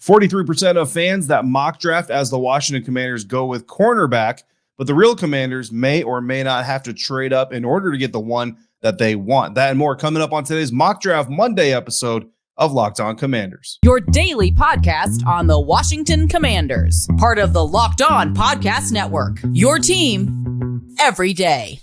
43% of fans that mock draft as the Washington Commanders go with cornerback, but the real Commanders may or may not have to trade up in order to get the one that they want. That and more coming up on today's Mock Draft Monday episode of Locked On Commanders. Your daily podcast on the Washington Commanders. Part of the Locked On Podcast Network. Your team every day.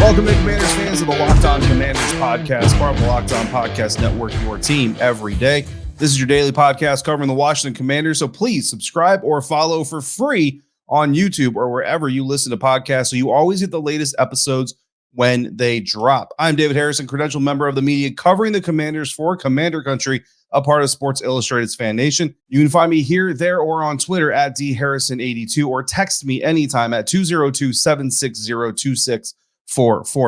Welcome to Commanders fans of the Locked On Commanders podcast, part of the Locked On Podcast Network, your team every day. This is your daily podcast covering the Washington Commanders, so please subscribe or follow for free on YouTube or wherever you listen to podcasts so you always get the latest episodes when they drop. I'm David Harrison, credentialed member of the media covering the Commanders for Commander Country, a part of Sports Illustrated's Fan Nation. You can find me here, there, or on Twitter at dharrison82 or text me anytime at 202-760-2644.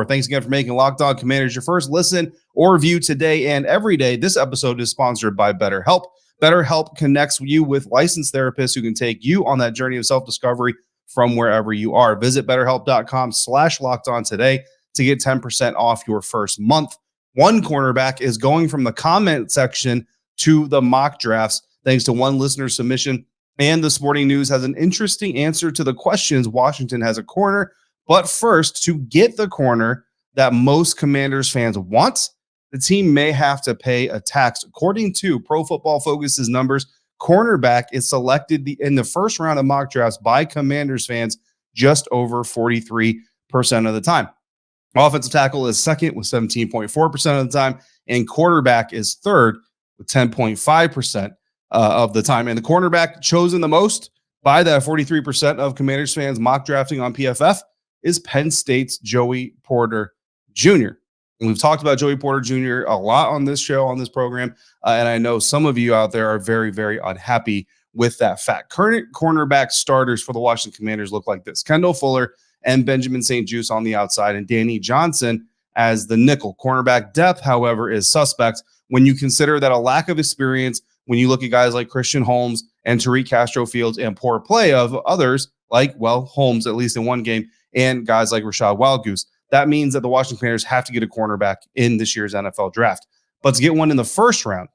Thanks again for making Locked On Commanders your first listen or view today and every day. This episode is sponsored by BetterHelp. BetterHelp connects you with licensed therapists who can take you on that journey of self-discovery from wherever you are. Visit BetterHelp.com/LockedOn today to get 10% off your first month. One cornerback is going from the comment section to the mock drafts thanks to one listener submission. And the Sporting News has an interesting answer to the questions Washington has a corner. But first, to get the corner that most Commanders fans want, the team may have to pay a tax. According to Pro Football Focus's numbers, cornerback is selected in the first round of mock drafts by Commanders fans just over 43% of the time. Offensive tackle is second with 17.4% of the time, and quarterback is third with 10.5% of the time. And the cornerback chosen the most by that 43% of Commanders fans mock drafting on PFF is Penn State's Joey Porter Jr. And we've talked about Joey Porter Jr. a lot on this show, on this program, and I know some of you out there are very, very unhappy with that fact. Current cornerback starters for the Washington Commanders look like this: Kendall Fuller and Benjamin St-Juste on the outside, and Danny Johnson as the nickel. Cornerback depth, however, is suspect when you consider that a lack of experience, when you look at guys like Christian Holmes and Tariq Castro-Fields, and poor play of others like, well, Holmes, at least in one game, and guys like Rashad Wildgoose. That means that the Washington Commanders have to get a cornerback in this year's NFL draft. But to get one in the first round,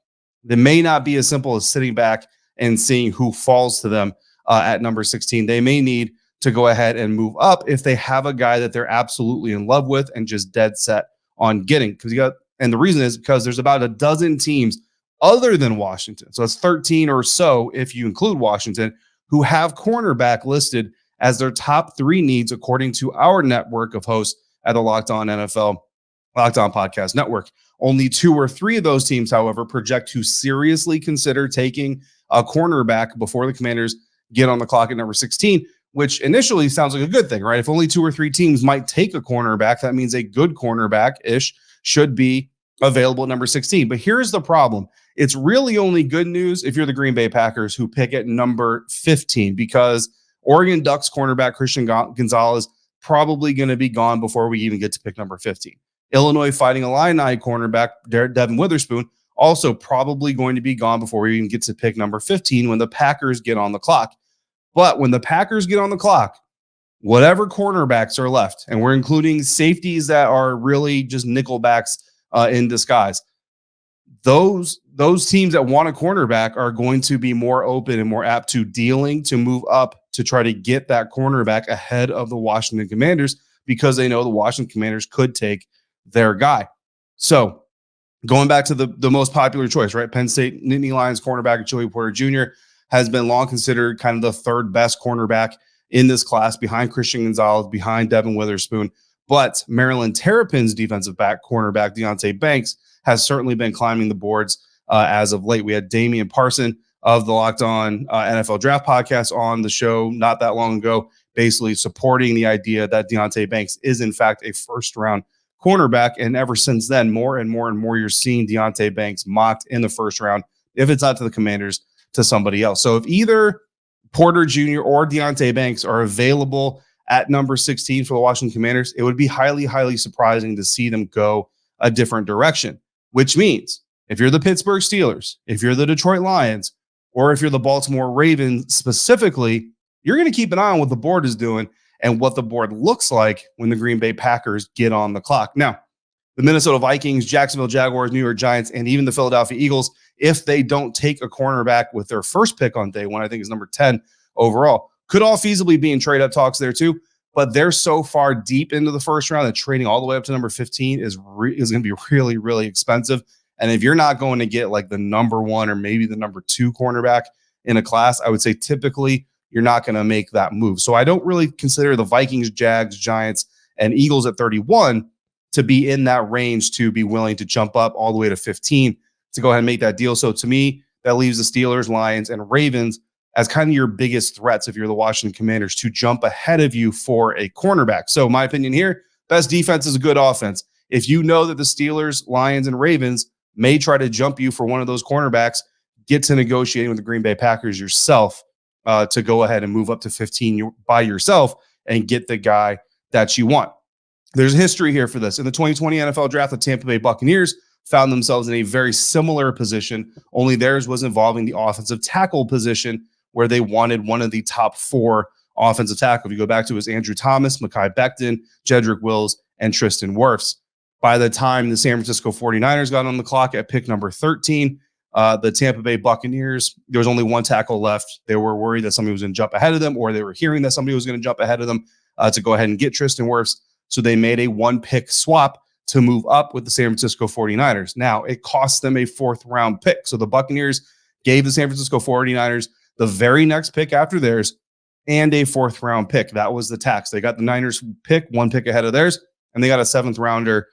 that may not be as simple as sitting back and seeing who falls to them at number 16. They may need to go ahead and move up if they have a guy that they're absolutely in love with and just dead set on getting. And the reason is because there's about a dozen teams other than Washington, so it's 13 or so if you include Washington, who have cornerback listed as their top three needs, according to our network of hosts at the Locked On NFL, Locked On Podcast Network. Only two or three of those teams, however, project to seriously consider taking a cornerback before the Commanders get on the clock at number 16, which initially sounds like a good thing, right? If only two or three teams might take a cornerback, that means a good cornerback-ish should be available at number 16. But here's the problem. It's really only good news if you're the Green Bay Packers, who pick at number 15, because Oregon Ducks cornerback Christian Gonzalez probably going to be gone before we even get to pick number 15. Illinois Fighting Illini cornerback Devon Witherspoon also probably going to be gone before we even get to pick number 15 when the Packers get on the clock. But when the Packers get on the clock, whatever cornerbacks are left, and we're including safeties that are really just nickelbacks in disguise, those teams that want a cornerback are going to be more open and more apt to dealing to move up to try to get that cornerback ahead of the Washington Commanders, because they know the Washington Commanders could take their guy. So going back to the most popular choice, right? Penn State Nittany Lions cornerback Joey Porter Jr. has been long considered kind of the third best cornerback in this class, behind Christian Gonzalez, behind Devon Witherspoon. But Maryland Terrapins defensive back cornerback Deonte Banks has certainly been climbing the boards as of late. We had Damian Parson of the Locked On NFL Draft podcast on the show not that long ago, basically supporting the idea that Deonte Banks is in fact a first-round cornerback. And ever since then, more and more and more, you're seeing Deonte Banks mocked in the first round, if it's not to the Commanders, to somebody else. So if either Porter Jr. or Deonte Banks are available at number 16 for the Washington Commanders, it would be highly, highly surprising to see them go a different direction, which means if you're the Pittsburgh Steelers, if you're the Detroit Lions, or if you're the Baltimore Ravens specifically, you're going to keep an eye on what the board is doing and what the board looks like when the Green Bay Packers get on the clock. Now, the Minnesota Vikings, Jacksonville Jaguars, New York Giants, and even the Philadelphia Eagles, if they don't take a cornerback with their first pick on day one, I think is number 10 overall, could all feasibly be in trade-up talks there too. But they're so far deep into the first round that trading all the way up to number 15 is going to be really, really expensive. And if you're not going to get like the number 1 or maybe the number 2 cornerback in a class, I would say typically you're not going to make that move. So I don't really consider the Vikings, Jags, Giants, and Eagles at 31 to be in that range to be willing to jump up all the way to 15 to go ahead and make that deal. So to me, that leaves the Steelers, Lions, and Ravens as kind of your biggest threats if you're the Washington Commanders to jump ahead of you for a cornerback. So my opinion here, best defense is a good offense. If you know that the Steelers, Lions, and Ravens may try to jump you for one of those cornerbacks, get to negotiating with the Green Bay Packers yourself to go ahead and move up to 15 by yourself and get the guy that you want. There's history here for this. In the 2020 NFL Draft, the Tampa Bay Buccaneers found themselves in a very similar position, only theirs was involving the offensive tackle position, where they wanted one of the top 4 offensive tackles. If you go back to it was Andrew Thomas, Mekhi Becton, Jedrick Wills, and Tristan Wirfs. By the time the San Francisco 49ers got on the clock at pick number 13, the Tampa Bay Buccaneers, there was only one tackle left. They were worried that somebody was going to jump ahead of them, or they were hearing that somebody was going to jump ahead of them to go ahead and get Tristan Wirfs. So they made a 1-pick swap to move up with the San Francisco 49ers. Now, it cost them a 4th-round pick. So the Buccaneers gave the San Francisco 49ers the very next pick after theirs and a 4th-round pick. That was the tax. They got the Niners pick, 1 pick ahead of theirs, and they got a 7th-rounder.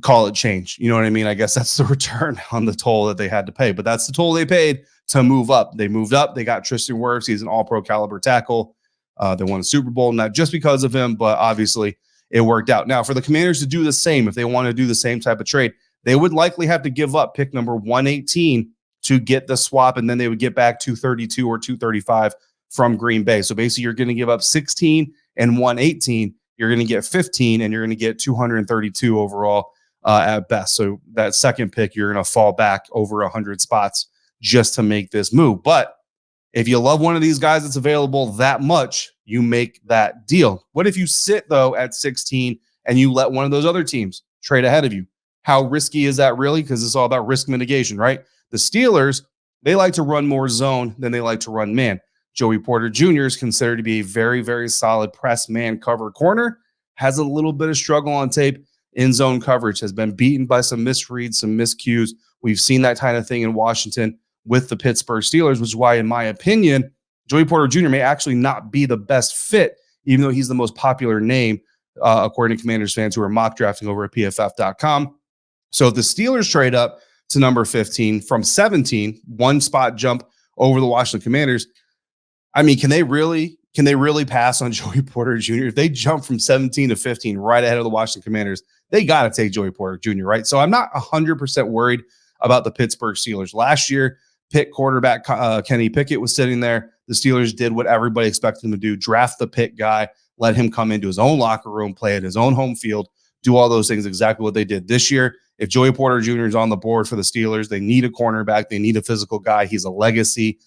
Call it change. You know what I mean? I guess that's the return on the toll that they had to pay. But that's the toll they paid to move up. They moved up. They got Tristan Wirfs. He's an all-pro caliber tackle. They won a Super Bowl, not just because of him, but obviously it worked out. Now, for the Commanders to do the same, if they want to do the same type of trade, they would likely have to give up pick number 118 to get the swap, and then they would get back 232 or 235 from Green Bay. So basically, you're going to give up 16 and 118. You're going to get 15, and you're going to get 232 overall at best. So that second pick, you're going to fall back over 100 spots just to make this move. But if you love one of these guys that's available that much, you make that deal. What if you sit, though, at 16 and you let one of those other teams trade ahead of you? How risky is that really? Because it's all about risk mitigation, right? The Steelers, they like to run more zone than they like to run man. Joey Porter Jr. is considered to be a very, very solid press man cover corner, has a little bit of struggle on tape in zone coverage, has been beaten by some misreads, some miscues. We've seen that kind of thing in Washington with the Pittsburgh Steelers, which is why, in my opinion, Joey Porter Jr. may actually not be the best fit, even though he's the most popular name, according to Commanders fans who are mock drafting over at PFF.com. So if the Steelers trade up to number 15 from 17, 1 spot jump over the Washington Commanders, I mean, can they really pass on Joey Porter Jr.? If they jump from 17 to 15 right ahead of the Washington Commanders, they got to take Joey Porter Jr., right? So I'm not 100% worried about the Pittsburgh Steelers. Last year, Pitt quarterback Kenny Pickett was sitting there. The Steelers did what everybody expected them to do, draft the Pitt guy, let him come into his own locker room, play at his own home field, do all those things, exactly what they did this year. If Joey Porter Jr. is on the board for the Steelers, they need a cornerback. They need a physical guy. He's a legacy.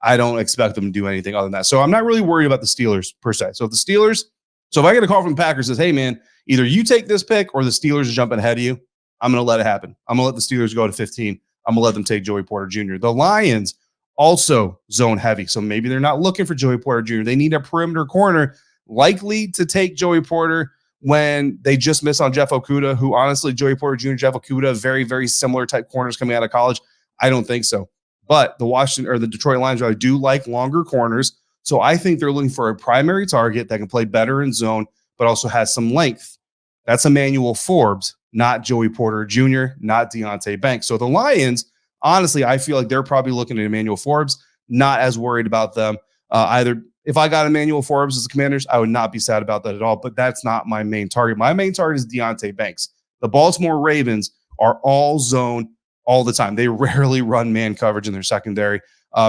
I don't expect them to do anything other than that. So I'm not really worried about the Steelers per se. So if I get a call from Packers that says, hey, man, either you take this pick or the Steelers are jumping ahead of you, I'm going to let it happen. I'm going to let the Steelers go to 15. I'm going to let them take Joey Porter Jr. The Lions also zone heavy. So maybe they're not looking for Joey Porter Jr. They need a perimeter corner, likely to take Joey Porter when they just miss on Jeff Okudah, who honestly, Joey Porter Jr., Jeff Okudah, very, very similar type corners coming out of college. I don't think so. But the Detroit Lions really do like longer corners. So I think they're looking for a primary target that can play better in zone, but also has some length. That's Emmanuel Forbes, not Joey Porter Jr., not Deonte Banks. So the Lions, honestly, I feel like they're probably looking at Emmanuel Forbes, not as worried about them either. If I got Emmanuel Forbes as the Commanders, I would not be sad about that at all, but that's not my main target. My main target is Deonte Banks. The Baltimore Ravens are all zone all the time. They rarely run man coverage in their secondary.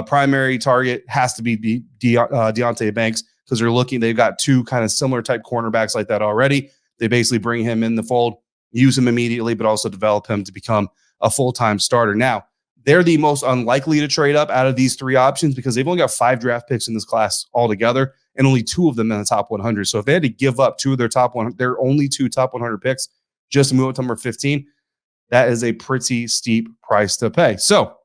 Primary target has to be Deonte Banks because they've got 2 kind of similar type cornerbacks like that already. They basically bring him in the fold, use him immediately, but also develop him to become a full-time starter. Now, they're the most unlikely to trade up out of these 3 options because they've only got 5 draft picks in this class altogether and only 2 of them in the top 100. So if they had to give up 2 of their only 2 top 100 picks, just to move up to number 15. That is a pretty steep price to pay. So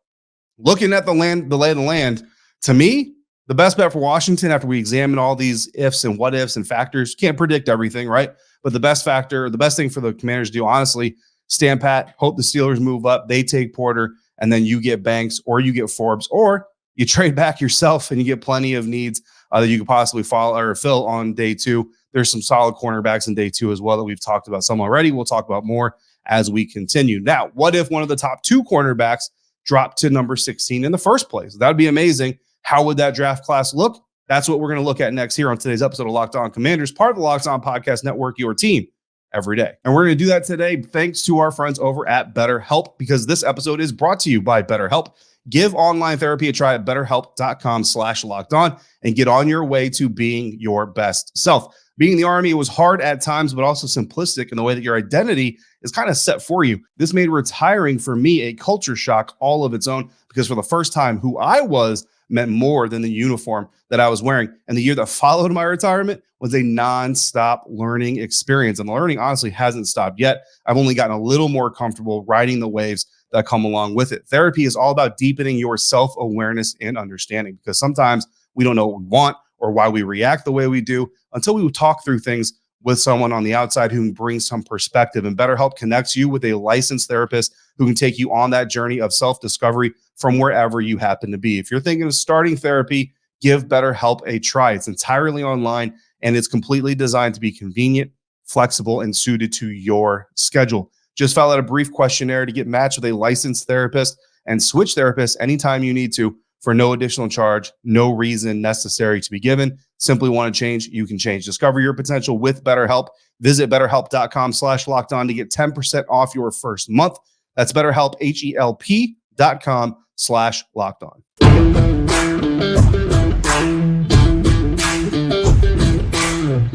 looking at the lay of the land, to me, the best bet for Washington after we examine all these ifs and what ifs and factors, can't predict everything, right? But the best thing for the Commanders to do, honestly, stand pat, hope the Steelers move up, they take Porter, and then you get Banks or you get Forbes, or you trade back yourself and you get plenty of needs that you could possibly follow or fill on day 2. There's some solid cornerbacks in day 2 as well that we've talked about some already. We'll talk about more as we continue. Now, what if one of the top 2 cornerbacks dropped to number 16 in the first place? That would be amazing. How would that draft class look? That's what we're going to look at next here on today's episode of Locked On Commanders, part of the Locked On Podcast Network, your team every day. And we're going to do that today thanks to our friends over at BetterHelp, because this episode is brought to you by BetterHelp. Give online therapy a try at betterhelp.com/lockedon and get on your way to being your best self. Being in the Army was hard at times, but also simplistic in the way that your identity is kind of set for you. This made retiring for me a culture shock all of its own, because for the first time, who I was meant more than the uniform that I was wearing. And the year that followed my retirement was a nonstop learning experience. And the learning honestly hasn't stopped yet. I've only gotten a little more comfortable riding the waves that come along with it. Therapy is all about deepening your self-awareness and understanding, because sometimes we don't know what we want or why we react the way we do until we talk through things with someone on the outside who can bring some perspective. And BetterHelp connects you with a licensed therapist who can take you on that journey of self-discovery from wherever you happen to be. If you're thinking of starting therapy, give BetterHelp a try. It's entirely online and it's completely designed to be convenient, flexible, and suited to your schedule. Just fill out a brief questionnaire to get matched with a licensed therapist and switch therapists anytime you need to for no additional charge, no reason necessary to be given. Simply want to change, you can change. Discover your potential with BetterHelp. Visit betterhelp.com/lockedon to get 10% off your first month. That's BetterHelp, HELP.com/lockedon.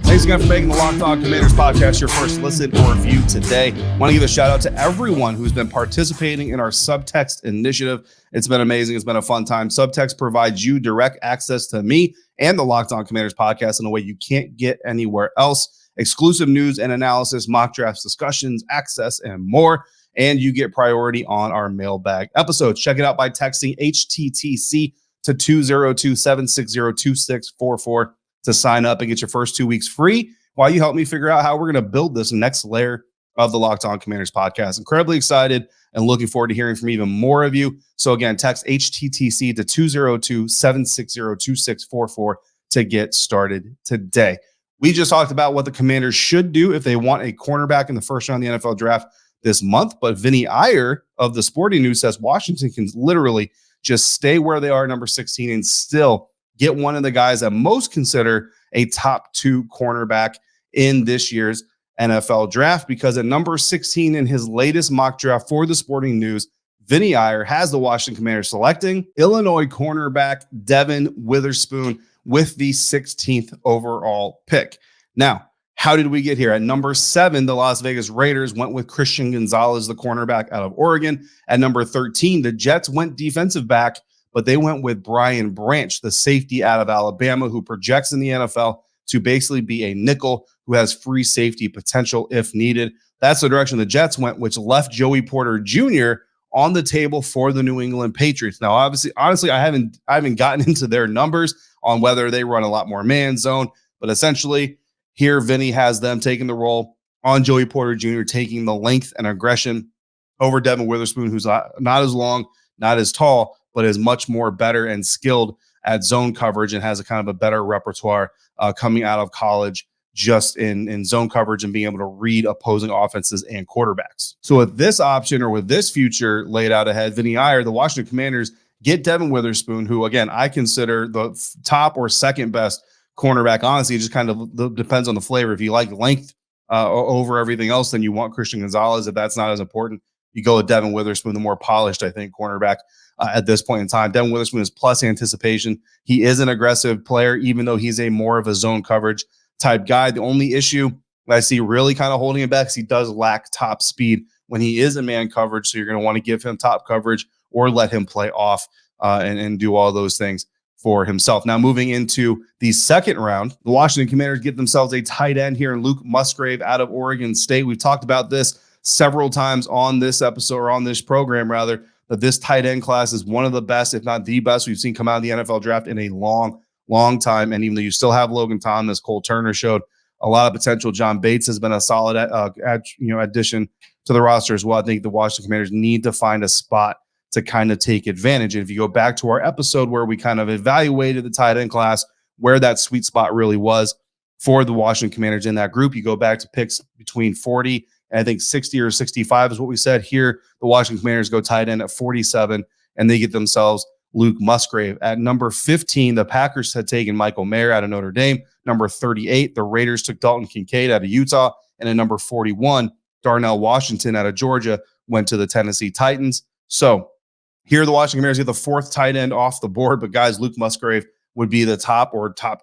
Thanks again for making the Locked On Commanders podcast your first listen or view today. I want to give a shout out to everyone who's been participating in our Subtext initiative. It's been amazing. It's been a fun time. Subtext provides you direct access to me and the Locked On Commanders podcast in a way you can't get anywhere else. Exclusive news and analysis, mock drafts, discussions, access, and more. And you get priority on our mailbag episodes. Check it out by texting HTTC to 202-760-2644 to sign up and get your first 2 weeks free while you help me figure out how we're going to build this next layer of the Locked On Commanders podcast. Incredibly excited and looking forward to hearing from even more of you. So again, text HTTC to 202-760-2644 to get started today. We just talked about what the Commanders should do if they want a cornerback in the first round of the NFL draft this month. But Vinnie Iyer of the Sporting News says Washington can literally just stay where they are, number 16, and still get one of the guys that most consider a top 2 cornerback in this year's NFL draft, because at number 16 in his latest mock draft for the Sporting News, Vinnie Iyer has the Washington Commanders selecting Illinois cornerback Devon Witherspoon with the 16th overall pick. Now, how did we get here? At number 7, the Las Vegas Raiders went with Christian Gonzalez, the cornerback out of Oregon. At number 13, the Jets went defensive back, but they went with Brian Branch, the safety out of Alabama, who projects in the NFL to basically be a nickel who has free safety potential if needed. That's the direction the Jets went, which left Joey Porter Jr. on the table for the New England Patriots. Now, honestly, I haven't gotten into their numbers on whether they run a lot more man zone, but essentially here Vinny has them taking the role on Joey Porter Jr., taking the length and aggression over Devon Witherspoon, who's not as long, not as tall, but is much more better and skilled at zone coverage and has a kind of a better repertoire coming out of college just in zone coverage and being able to read opposing offenses and quarterbacks. So with this option or with this future laid out ahead, Vinnie Iyer, the Washington Commanders get Devon Witherspoon, who, again, I consider the top or second best cornerback. Honestly, it just kind of depends on the flavor. If you like length over everything else, then you want Christian Gonzalez. If that's not as important, you go with Devon Witherspoon, the more polished, I think, cornerback at this point in time. Devon Witherspoon is plus anticipation. He is an aggressive player, even though he's a more of a zone coverage type guy. The only issue I see really kind of holding him back is he does lack top speed when he is in man coverage. So you're going to want to give him top coverage or let him play off and do all those things for himself. Now, moving into the second round, the Washington Commanders get themselves a tight end here in Luke Musgrave out of Oregon State. We've talked about this several times on this episode, or on this program rather, that this tight end class is one of the best, if not the best, we've seen come out of the NFL draft in a long time. And even though you still have Logan Thomas, Cole Turner showed a lot of potential. John Bates has been a solid addition to the roster as well. I think the Washington Commanders need to find a spot to kind of take advantage. And if you go back to our episode where we kind of evaluated the tight end class, where that sweet spot really was for the Washington Commanders in that group, you go back to picks between 40 and I think 60 or 65 is what we said here. The Washington Commanders go tight end at 47, and they get themselves Luke Musgrave. At number 15, the Packers had taken Michael Mayer out of Notre Dame. Number 38, the Raiders took Dalton Kincaid out of Utah. And at number 41, Darnell Washington out of Georgia went to the Tennessee Titans. So here the Washington Commanders get the fourth tight end off the board. But guys, Luke Musgrave would be the top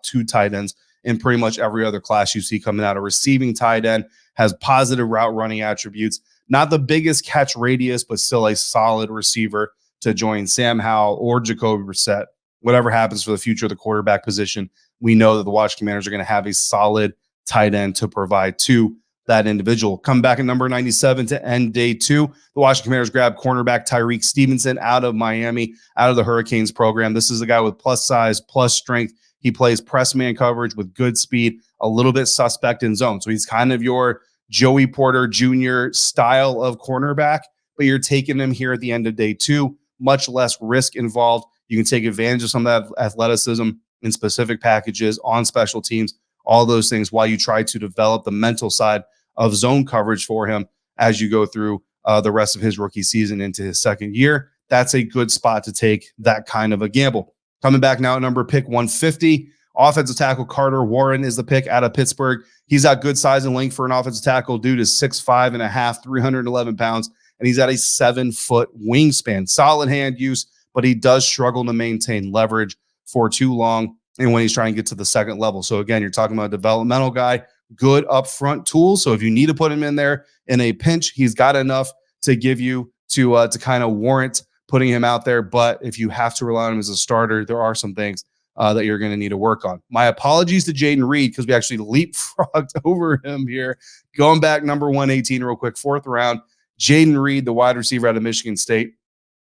two tight ends in pretty much every other class you see coming out. A receiving tight end, has positive route running attributes, not the biggest catch radius, but still a solid receiver to join Sam Howell or Jacoby Brissett. Whatever happens for the future of the quarterback position, we know that the Washington Commanders are going to have a solid tight end to provide to that individual. Come back at number 97 to end day 2. The Washington Commanders grab cornerback Tyreek Stevenson out of Miami, out of the Hurricanes program. This is a guy with plus size, plus strength. He plays press man coverage with good speed, a little bit suspect in zone. So he's kind of your Joey Porter Jr. style of cornerback, but you're taking him here at the end of day 2, much less risk involved. You can take advantage of some of that athleticism in specific packages on special teams, all those things, while you try to develop the mental side of zone coverage for him as you go through the rest of his rookie season into his second year. That's a good spot to take that kind of a gamble. Coming back now at pick 150, offensive tackle Carter Warren is the pick out of Pittsburgh. He's got good size and length for an offensive tackle. Dude is 6'5.5", 311 pounds, and he's at a 7-foot wingspan. Solid hand use, but he does struggle to maintain leverage for too long and when he's trying to get to the second level. So again, you're talking about a developmental guy, good upfront tools. So if you need to put him in there in a pinch, he's got enough to give you to kind of warrant putting him out there. But if you have to rely on him as a starter, there are some things that you're going to need to work on. My apologies to Jaden Reed because we actually leapfrogged over him here. Going back number 118 real quick, 4th round, Jaden Reed, the wide receiver out of Michigan State.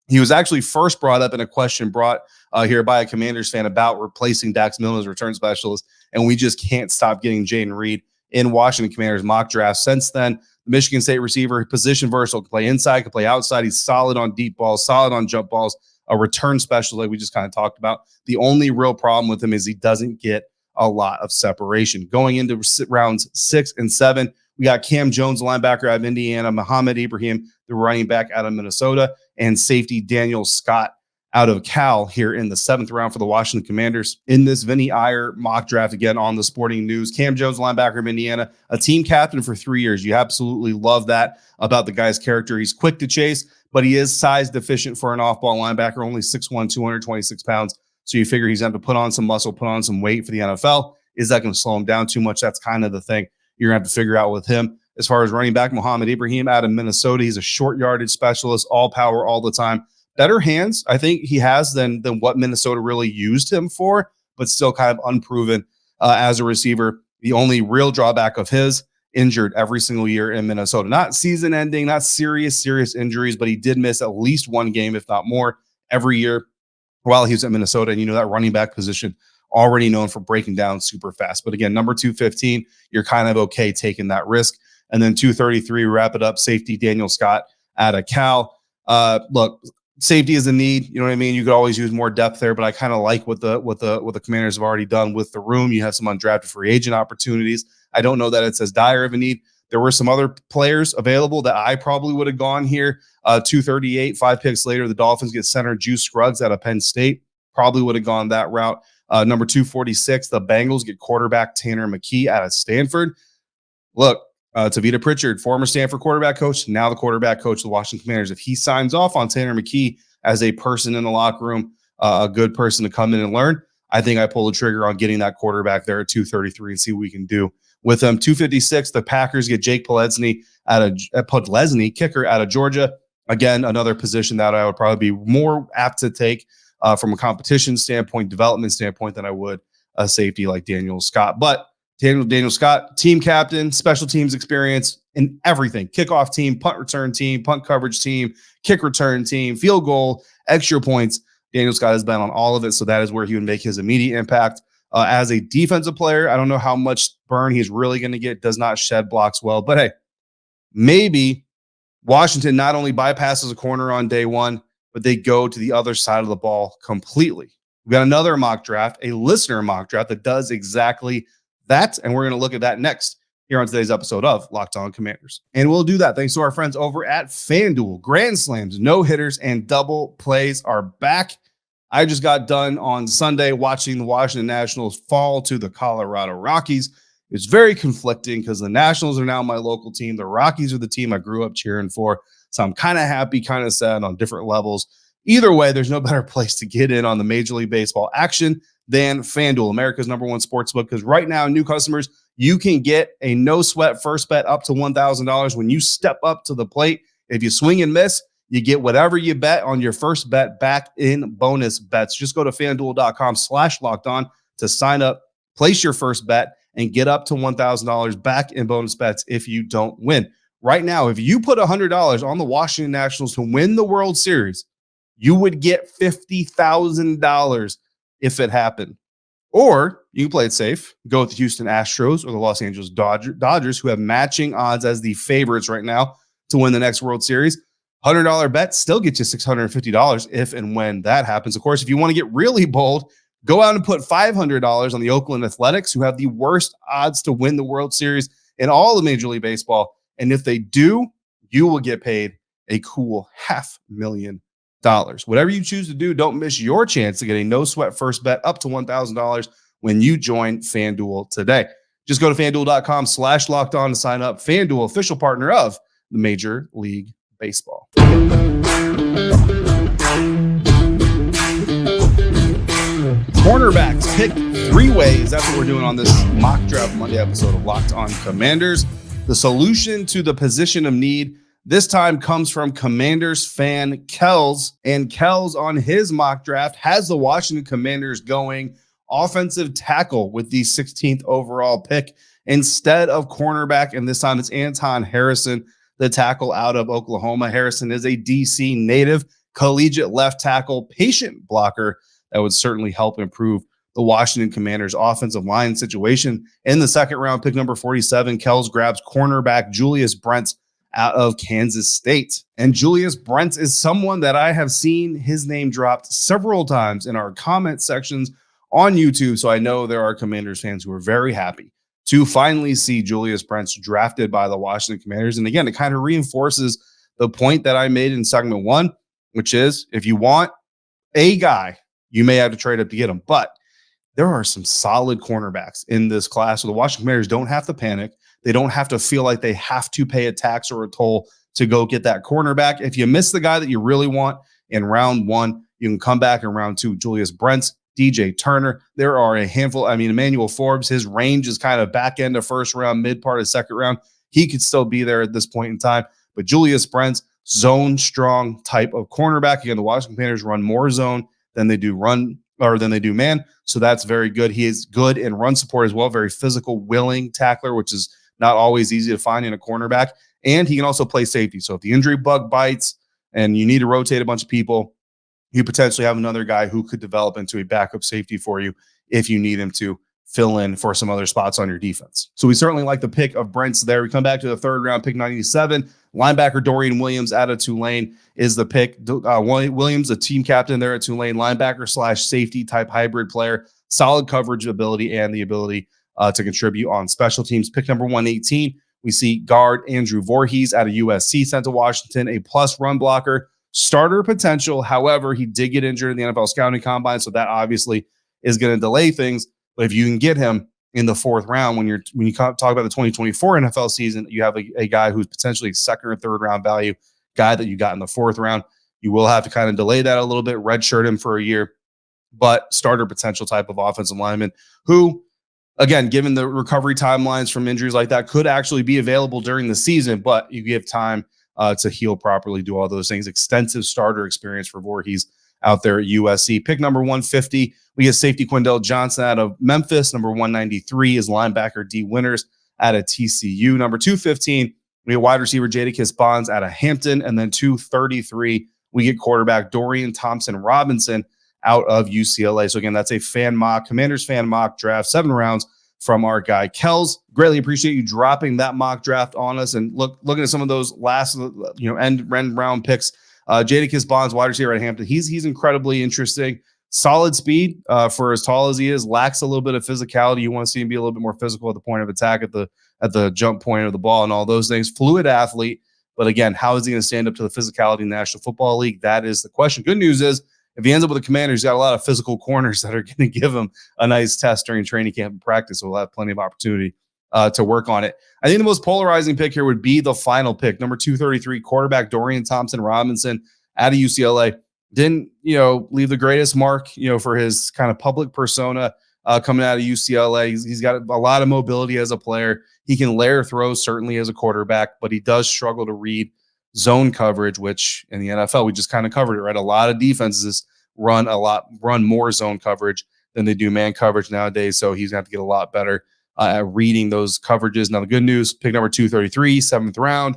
He was actually first brought up in a question brought here by a Commanders fan about replacing Dax Milne as return specialist, and we just can't stop getting Jaden Reed in Washington Commanders mock draft. Since then, the Michigan State receiver, position versatile, can play inside, can play outside. He's solid on deep balls, solid on jump balls, a return specialist like we just kind of talked about. The only real problem with him is he doesn't get a lot of separation. Going into rounds 6 and 7, we got Cam Jones, the linebacker out of Indiana, Muhammad Ibrahim, the running back out of Minnesota, and safety Daniel Scott out of Cal here in the 7th round for the Washington Commanders. In this Vinnie Iyer mock draft, again on the Sporting News, Cam Jones, linebacker of Indiana, a team captain for 3 years. You absolutely love that about the guy's character. He's quick to chase, but he is size deficient for an off-ball linebacker, only 6'1", 226 pounds. So you figure he's going to have to put on some muscle, put on some weight for the NFL. Is that going to slow him down too much? That's kind of the thing you're going to have to figure out with him. As far as running back, Muhammad Ibrahim out of Minnesota, he's a short yardage specialist, all power all the time. Better hands, I think he has than what Minnesota really used him for, but still kind of unproven as a receiver. The only real drawback of his, injured every single year in Minnesota. Not season ending, not serious injuries, but he did miss at least one game, if not more, every year while he was at Minnesota. And you know that running back position, already known for breaking down super fast. But again, number 215, you're kind of okay taking that risk. And then 233, wrap it up, safety Daniel Scott out of Cal. Look, safety is a need. You know what I mean? You could always use more depth there, but I kind of like what the Commanders have already done with the room. You have some undrafted free agent opportunities. I don't know that it's as dire of a need. There were some other players available that I probably would have gone here. 238, 5 picks later, the Dolphins get center Juice Scruggs out of Penn State. Probably would have gone that route. Number 246, the Bengals get quarterback Tanner McKee out of Stanford. Look, Tavita Pritchard, former Stanford quarterback coach, now the quarterback coach of the Washington Commanders. If he signs off on Tanner McKee as a person in the locker room, a good person to come in and learn, I think I pull the trigger on getting that quarterback there at 233 and see what we can do with him. 256, the Packers get Jake Podlesny kicker out of Georgia. Again, another position that I would probably be more apt to take from a competition standpoint, development standpoint, than I would a safety like Daniel Scott. But Daniel Scott, team captain, special teams experience in everything. Kickoff team, punt return team, punt coverage team, kick return team, field goal, extra points. Daniel Scott has been on all of it, so that is where he would make his immediate impact. As a defensive player, I don't know how much burn he's really going to get. Does not shed blocks well. But hey, maybe Washington not only bypasses a corner on day one, but they go to the other side of the ball completely. We've got another mock draft, a listener mock draft that does exactly that, and we're going to look at that next here on today's episode of Locked On Commanders. And we'll do that thanks to our friends over at FanDuel. Grand slams, no-hitters, and double plays are back. I just got done on Sunday watching the Washington Nationals fall to the Colorado Rockies. It's very conflicting because the Nationals are now my local team. The Rockies are the team I grew up cheering for. So I'm kind of happy, kind of sad on different levels. Either way, there's no better place to get in on the Major League Baseball action than FanDuel, America's #1 sportsbook. Because right now, new customers, you can get a no-sweat first bet up to $1,000 when you step up to the plate. If you swing and miss, you get whatever you bet on your first bet back in bonus bets. Just go to FanDuel.com/lockedon to sign up, place your first bet, and get up to $1,000 back in bonus bets if you don't win. Right now, if you put $100 on the Washington Nationals to win the World Series, you would get $50,000 if it happened. Or you can play it safe, go with the Houston Astros or the Los Angeles Dodgers, who have matching odds as the favorites right now to win the next World Series. $100 bet still gets you $650 if and when that happens. Of course, if you want to get really bold, go out and put $500 on the Oakland Athletics, who have the worst odds to win the World Series in all of Major League Baseball. And if they do, you will get paid a cool $500,000. Whatever you choose to do, don't miss your chance to get a no-sweat first bet up to $1,000 when you join FanDuel today. Just go to FanDuel.com /lockedon to sign up. FanDuel, official partner of the Major League Baseball. Cornerbacks, pick 3 ways. That's what we're doing on this Mock Draft Monday episode of Locked On Commanders. The solution to the position of need this time comes from Commanders fan Kells. And Kells on his mock draft has the Washington Commanders going offensive tackle with the 16th overall pick instead of cornerback. And this time it's Anton Harrison, the tackle out of Oklahoma. Harrison is a DC native, collegiate left tackle, patient blocker that would certainly help improve the Washington Commanders offensive line situation. In the second round, pick number 47, Kells grabs cornerback Julius Brents out of Kansas State. And Julius Brents is someone that I have seen his name dropped several times in our comment sections on YouTube. So I know there are Commanders fans who are very happy to finally see Julius Brents drafted by the Washington Commanders. And again, it kind of reinforces the point that I made in segment 1, which is if you want a guy, you may have to trade up to get him. But there are some solid cornerbacks in this class. So the Washington Commanders don't have to panic. They don't have to feel like they have to pay a tax or a toll to go get that cornerback. If you miss the guy that you really want in round 1, you can come back in round 2. Julius Brents, DJ Turner. There are a handful. I mean, Emmanuel Forbes, his range is kind of back end of first round, mid part of second round. He could still be there at this point in time. But Julius Brents, zone strong type of cornerback. Again, the Washington Commanders run more zone than they do man. So that's very good. He is good in run support as well. Very physical, willing tackler, which is not always easy to find in a cornerback. And he can also play safety. So if the injury bug bites and you need to rotate a bunch of people, you potentially have another guy who could develop into a backup safety for you if you need him to fill in for some other spots on your defense. So we certainly like the pick of Brents there. We come back to the third round, pick 97. Linebacker Dorian Williams out of Tulane is the pick. Williams, a team captain there at Tulane, linebacker / safety type hybrid player, solid coverage ability and the ability to contribute on special teams. Pick number 118, we see guard Andrew Voorhees out of USC sent to Washington, a plus run blocker, starter potential. However, he did get injured in the NFL scouting combine, so that obviously is going to delay things. But if you can get him in the 4th round, when you talk about the 2024 NFL season, you have a guy who's potentially 2nd or 3rd round value, guy that you got in the 4th round. You will have to kind of delay that a little bit, redshirt him for a year, but starter potential type of offensive lineman who, again, given the recovery timelines from injuries like that, could actually be available during the season, but you give time to heal properly, do all those things. Extensive starter experience for Voorhees out there at USC. Pick number 150, we get safety Quindell Johnson out of Memphis. Number 193 is linebacker D. Winters out of TCU. Number 215, we get wide receiver Jadakiss Bonds out of Hampton. And then 233, we get quarterback Dorian Thompson-Robinson out of UCLA. So again, that's a fan mock, Commanders fan mock draft, 7 rounds from our guy Kells. Greatly appreciate you dropping that mock draft on us. And looking at some of those last, end round picks. Jadakiss Bonds, wide receiver at Hampton. He's incredibly interesting. Solid speed for as tall as he is. Lacks a little bit of physicality. You want to see him be a little bit more physical at the point of attack, at the jump point of the ball, and all those things. Fluid athlete, but again, how is he going to stand up to the physicality in the National Football League? That is the question. Good news is, if he ends up with the Commanders, he's got a lot of physical corners that are going to give him a nice test during training camp and practice. So we'll have plenty of opportunity to work on it. I think the most polarizing pick here would be the final pick, number 233, quarterback Dorian Thompson-Robinson out of UCLA. Didn't, leave the greatest mark, for his kind of public persona coming out of UCLA. He's got a lot of mobility as a player. He can layer throws, certainly as a quarterback, but he does struggle to read zone coverage, which in the NFL, we just kind of covered it, right? A lot of defenses run more zone coverage than they do man coverage nowadays. So he's going to have to get a lot better at reading those coverages. Now, the good news, pick number 233, 7th round.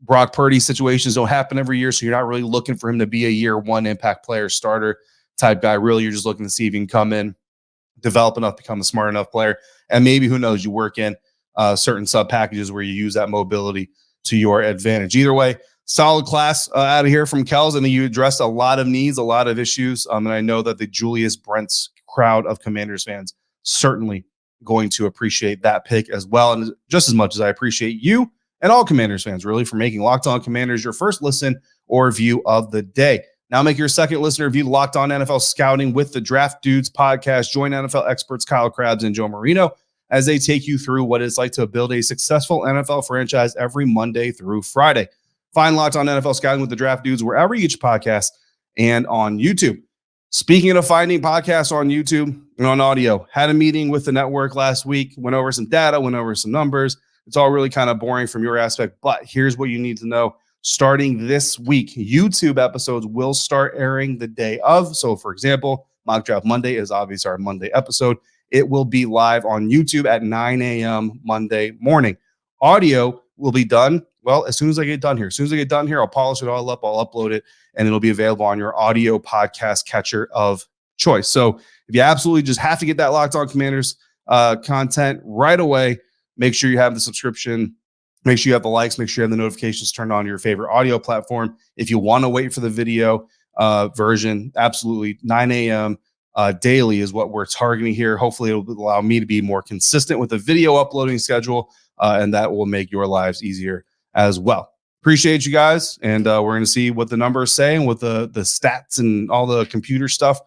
Brock Purdy situations don't happen every year, so you're not really looking for him to be a year one impact player, starter type guy. Really, you're just looking to see if he can come in, develop enough, become a smart enough player, and maybe, who knows, you work in certain sub packages where you use that mobility to your advantage. Either way, solid class out of here from Kells. And you addressed a lot of needs, a lot of issues. And I know that the Julius Brents crowd of Commanders fans certainly going to appreciate that pick as well. And just as much as I appreciate you and all Commanders fans, really, for making Locked On Commanders your first listen or view of the day. Now make your second listener view Locked On NFL Scouting with the Draft Dudes podcast. Join NFL experts Kyle Krabs and Joe Marino as they take you through what it's like to build a successful NFL franchise every Monday through Friday. Find Locked On NFL Scouting with the Draft Dudes wherever you get your podcasts and on YouTube. Speaking of finding podcasts on YouTube and on audio, had a meeting with the network last week, went over some data, went over some numbers. It's all really kind of boring from your aspect, but here's what you need to know. Starting this week, YouTube episodes will start airing the day of. So, for example, Mock Draft Monday is obviously our Monday episode. It will be live on YouTube at 9 a.m. Monday morning. Audio will be done, as soon as I get done here. As soon as I get done here, I'll polish it all up, I'll upload it, and it'll be available on your audio podcast catcher of choice. So if you absolutely just have to get that Locked On Commanders content right away, make sure you have the subscription, make sure you have the likes, make sure you have the notifications turned on your favorite audio platform. If you want to wait for the video version, absolutely 9 a.m. Daily is what we're targeting here. Hopefully it'll allow me to be more consistent with the video uploading schedule, and that will make your lives easier as well. Appreciate you guys, and we're going to see what the numbers say and what the stats and all the computer stuff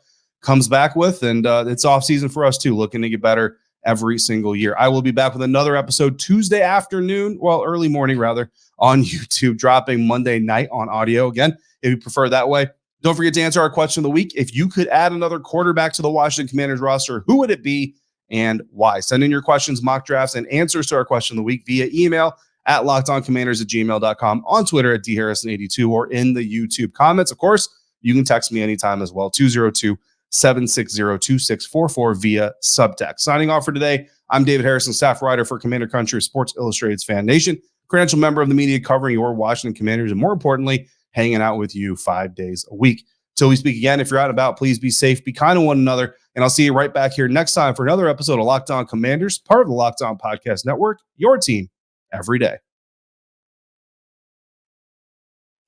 comes back with. And it's off season for us too, looking to get better every single year. I will be back with another episode Tuesday afternoon, early morning rather, on YouTube, dropping Monday night on audio. Again, if you prefer that way. Don't forget to answer our question of the week. If you could add another quarterback to the Washington Commanders roster, who would it be and why? Send in your questions, mock drafts, and answers to our question of the week via email at lockedoncommanders@gmail.com, on Twitter at dharrison82, or in the YouTube comments. Of course, you can text me anytime as well, 202-760-2644 via Subtext. Signing off for today, I'm David Harrison, staff writer for Commander Country, Sports Illustrated's Fan Nation, credentialed member of the media covering your Washington Commanders, and more importantly, hanging out with you 5 days a week. Till we speak again, if you're out and about, please be safe, be kind to one another, and I'll see you right back here next time for another episode of Locked On Commanders, part of the Locked On Podcast Network, your team every day.